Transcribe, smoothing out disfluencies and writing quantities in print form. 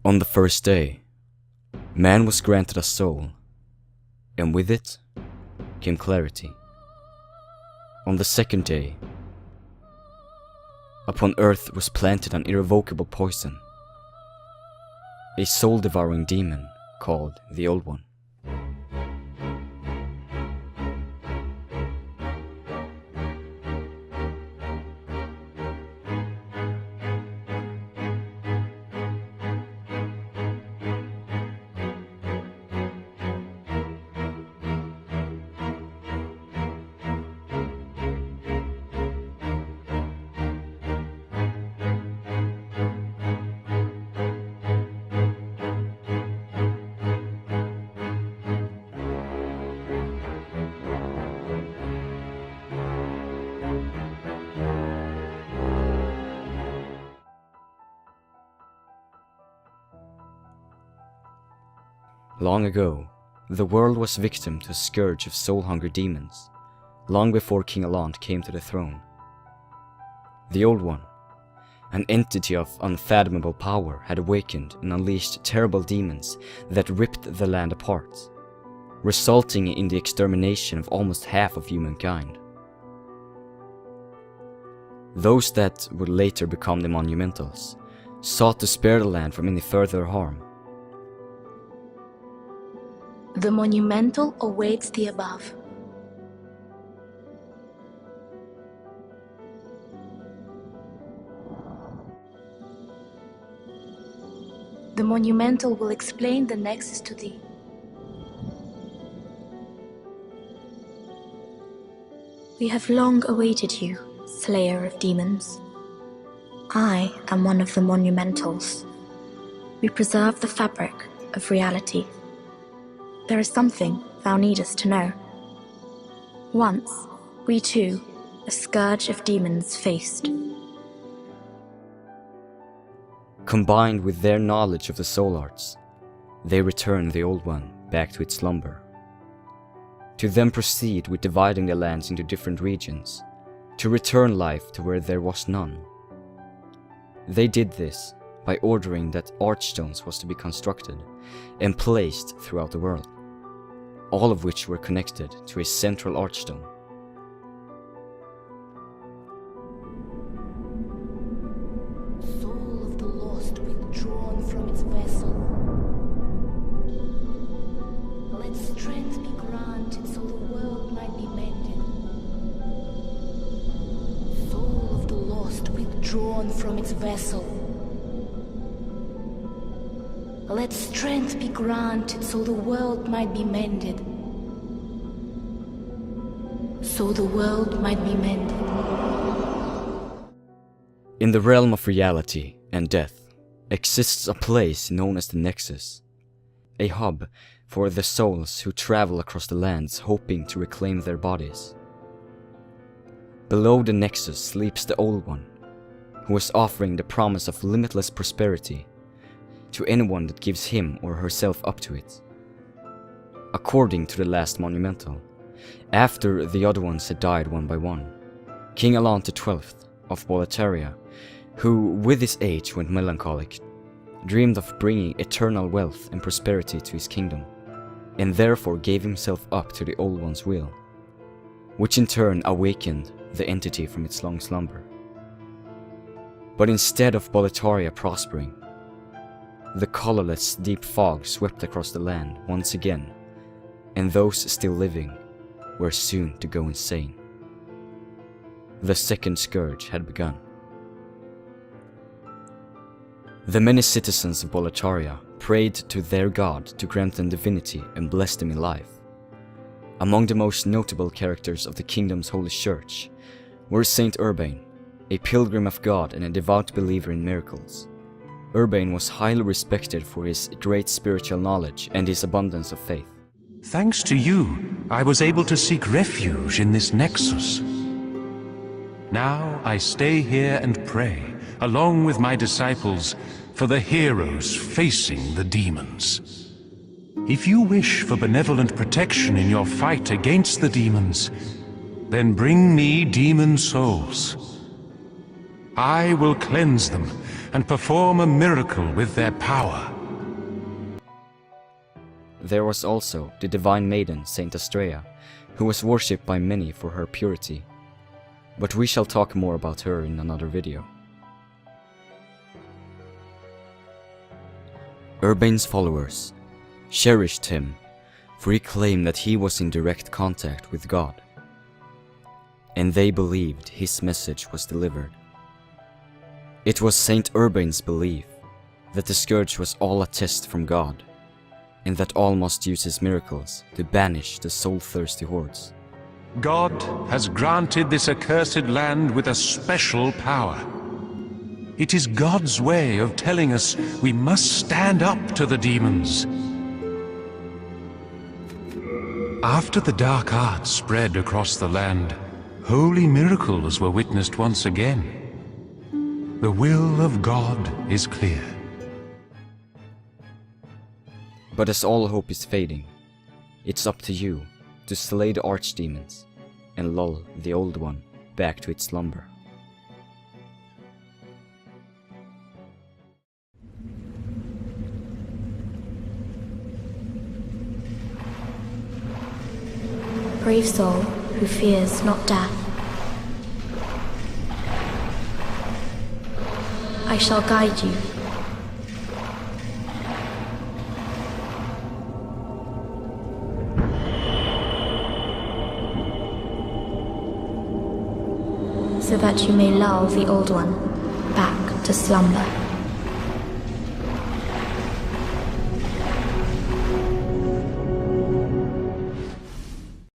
On the first day, man was granted a soul, and with it came clarity. On the second day, upon earth was planted an irrevocable poison, a soul-devouring demon called the Old One. Long ago, the world was victim to a scourge of soul-hunger demons, long before King Alant came to the throne. The Old One, an entity of unfathomable power, had awakened and unleashed terrible demons that ripped the land apart, resulting in the extermination of almost half of humankind. Those that would later become the Monumentals sought to spare the land from any further harm. The Monumental awaits the above. The Monumental will explain the nexus to thee. We have long awaited you, Slayer of Demons. I am one of the Monumentals. We preserve the fabric of reality. There is something thou needest to know. Once, we too, a scourge of demons faced. Combined with their knowledge of the soul arts, they return the Old One back to its slumber. To then proceed with dividing the lands into different regions, to return life to where there was none. They did this by ordering that archstones was to be constructed and placed throughout the world, all of which were connected to a central archstone. Soul of the lost withdrawn from its vessel. Let strength be granted so the world might be mended. Soul of the lost withdrawn from its vessel. Let strength be granted so the world might be mended. So the world might be mended. In the realm of reality and death exists a place known as the Nexus, a hub for the souls who travel across the lands hoping to reclaim their bodies. Below the Nexus sleeps the Old One, who is offering the promise of limitless prosperity to anyone that gives him or herself up to it. According to the last Monumental, after the other ones had died one by one, King Alant XII of Boletaria, who with his age went melancholic, dreamed of bringing eternal wealth and prosperity to his kingdom, and therefore gave himself up to the Old One's will, which in turn awakened the entity from its long slumber. But instead of Boletaria prospering, the colorless deep fog swept across the land once again, and those still living were soon to go insane. The second scourge had begun. The many citizens of Boletaria prayed to their god to grant them divinity and bless them in life. Among the most notable characters of the kingdom's holy church were Saint Urbain, a pilgrim of God and a devout believer in miracles. Urbain was highly respected for his great spiritual knowledge and his abundance of faith. Thanks to you, I was able to seek refuge in this nexus. Now I stay here and pray, along with my disciples, for the heroes facing the demons. If you wish for benevolent protection in your fight against the demons, then bring me demon souls. I will cleanse them and perform a miracle with their power. There was also the divine maiden Saint Astrea, who was worshipped by many for her purity. But we shall talk more about her in another video. Urbain's followers cherished him, for he claimed that he was in direct contact with God, and they believed his message was delivered. It was Saint Urbain's belief that the scourge was all a test from God, and that all must use his miracles to banish the soul-thirsty hordes. God has granted this accursed land with a special power. It is God's way of telling us we must stand up to the demons. After the dark arts spread across the land, holy miracles were witnessed once again. The will of God is clear. But as all hope is fading, it's up to you to slay the archdemons and lull the old one back to its slumber. Brave soul who fears not death, I shall guide you. So that you may lull the old one back to slumber.